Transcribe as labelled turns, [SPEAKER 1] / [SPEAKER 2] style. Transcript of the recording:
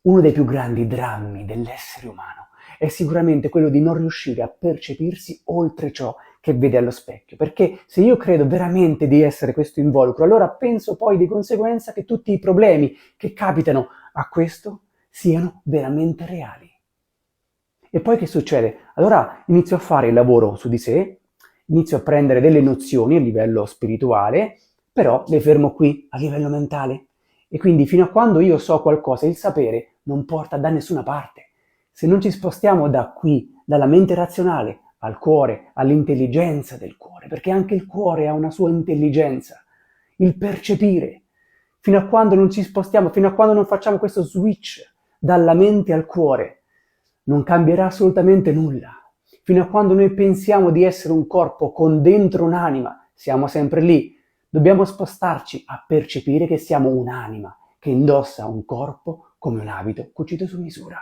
[SPEAKER 1] Uno dei più grandi drammi dell'essere umano è sicuramente quello di non riuscire a percepirsi oltre ciò che vede allo specchio, perché se io credo veramente di essere questo involucro, allora penso poi di conseguenza che tutti i problemi che capitano a questo siano veramente reali. E poi che succede? Allora inizio a fare il lavoro su di sé, inizio a prendere delle nozioni a livello spirituale, però le fermo qui, a livello mentale. E quindi fino a quando io so qualcosa, il sapere non porta da nessuna parte. Se non ci spostiamo da qui, dalla mente razionale, al cuore, all'intelligenza del cuore, perché anche il cuore ha una sua intelligenza, il percepire, fino a quando non ci spostiamo, fino a quando non facciamo questo switch dalla mente al cuore, non cambierà assolutamente nulla. Fino a quando noi pensiamo di essere un corpo con dentro un'anima, siamo sempre lì. Dobbiamo spostarci a percepire che siamo un'anima che indossa un corpo come un abito cucito su misura.